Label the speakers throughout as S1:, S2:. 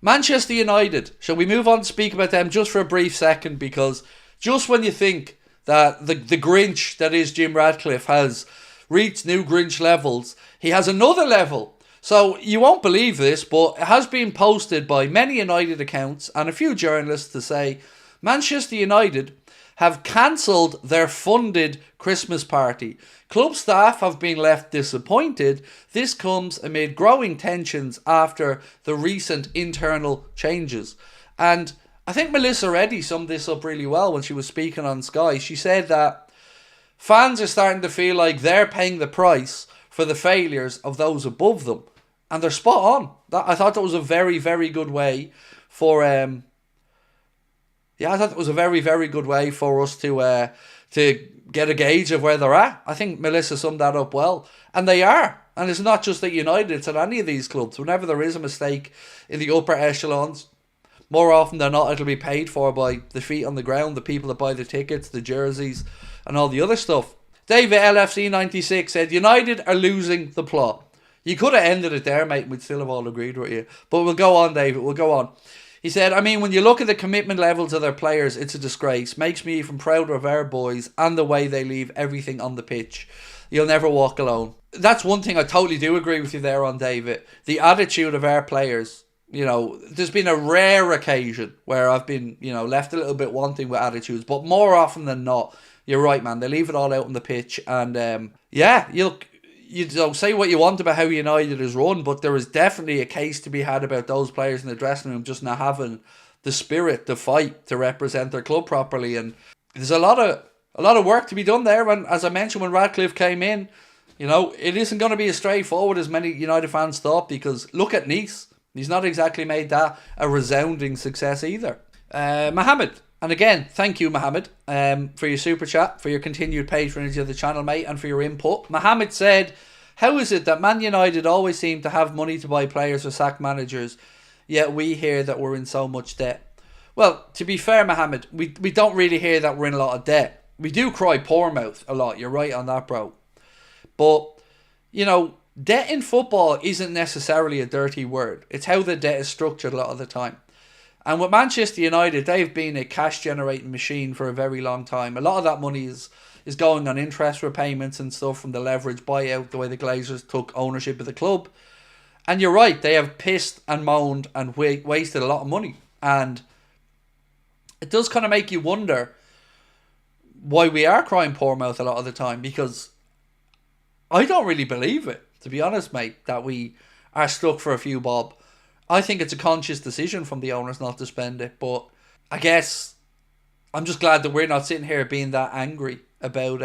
S1: Manchester United. Shall we move on to speak about them just for a brief second? Because just when you think that the Grinch that is Jim Ratcliffe has reached new Grinch levels, he has another level. So you won't believe this, but it has been posted by many United accounts and a few journalists to say Manchester United have cancelled their funded Christmas party. Club staff have been left disappointed. This comes amid growing tensions after the recent internal changes. And I think Melissa Reddy summed this up really well when she was speaking on Sky. She said that fans are starting to feel like they're paying the price for the failures of those above them. And they're spot on. I thought that was a very, very good way for I thought that was a very, very good way for us to get a gauge of where they're at. I think Melissa summed that up well. And they are. And it's not just at United, it's at any of these clubs. Whenever there is a mistake in the upper echelons, more often than not, it'll be paid for by the feet on the ground, the people that buy the tickets, the jerseys, and all the other stuff. David LFC96 said, United are losing the plot. You could have ended it there, mate, and we'd still have all agreed with you. But we'll go on, David, we'll go on. He said, I mean, when you look at the commitment levels of their players, it's a disgrace. Makes me even prouder of our boys and the way they leave everything on the pitch. You'll never walk alone. That's one thing I totally do agree with you there on, David. The attitude of our players. You know, there's been a rare occasion where I've been, left a little bit wanting with attitudes. But more often than not, you're right, man. They leave it all out on the pitch. And, you don't say what you want about how United is run, but there is definitely a case to be had about those players in the dressing room just not having the spirit to fight to represent their club properly. And there's a lot of work to be done there. And as I mentioned, when Radcliffe came in, it isn't going to be as straightforward as many United fans thought, because look at Nice. He's not exactly made that a resounding success either. Mohammed. And again, thank you, Mohammed, for your super chat, for your continued patronage of the channel, mate, and for your input. Mohammed said, how is it that Man United always seem to have money to buy players or sack managers, yet we hear that we're in so much debt? Well, to be fair, Mohammed, we don't really hear that we're in a lot of debt. We do cry poor mouth a lot. You're right on that, bro. But, debt in football isn't necessarily a dirty word. It's how the debt is structured a lot of the time. And with Manchester United, they've been a cash-generating machine for a very long time. A lot of that money is going on interest repayments and stuff from the leverage buyout, the way the Glazers took ownership of the club. And you're right, they have pissed and moaned and wasted a lot of money. And it does kind of make you wonder why we are crying poor mouth a lot of the time, because I don't really believe it, to be honest, mate, that we are stuck for a few bob. I think it's a conscious decision from the owners not to spend it, but I guess I'm just glad that we're not sitting here being that angry about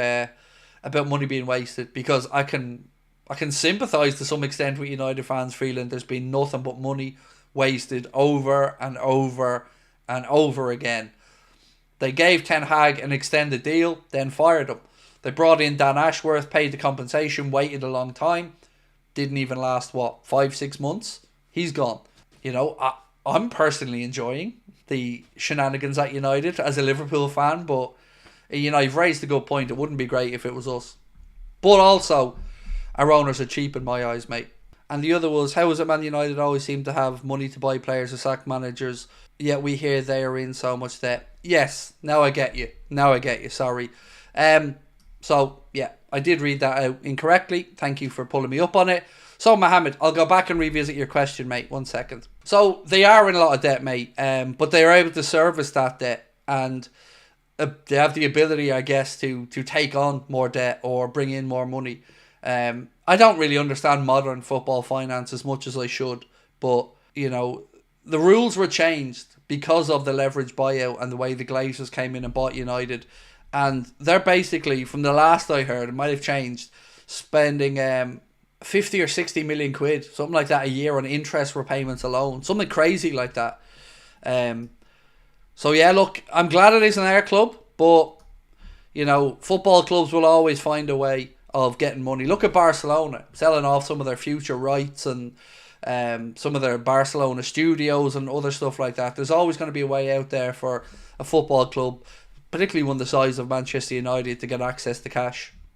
S1: money being wasted, because I can sympathise to some extent with United fans feeling there's been nothing but money wasted over and over and over again. They gave Ten Hag an extended deal, then fired him. They brought in Dan Ashworth, paid the compensation, waited a long time, didn't even last 5-6 months. He's gone. I'm personally enjoying the shenanigans at United as a Liverpool fan, but you've raised a good point. It wouldn't be great if it was us. But also, our owners are cheap in my eyes, mate. And the other was, how is it Man United always seem to have money to buy players or sack managers, yet we hear they are in so much debt? Yes, now I get you. Sorry. So, yeah, I did read that out incorrectly. Thank you for pulling me up on it. So, Mohammed, I'll go back and revisit your question, mate. 1 second. So, they are in a lot of debt, mate, but they are able to service that debt, and they have the ability, I guess, to take on more debt or bring in more money. I don't really understand modern football finance as much as I should, but, the rules were changed because of the leverage buyout and the way the Glazers came in and bought United, and they're basically, from the last I heard, it might have changed, spending 50 or 60 million quid, something like that, a year on interest repayments alone, something crazy like that. So yeah, look, I'm glad it isn't our club, but football clubs will always find a way of getting money. Look at Barcelona, selling off some of their future rights and some of their Barcelona studios and other stuff like that. There's always going to be a way out there for a football club, particularly one the size of Manchester United, to get access to cash.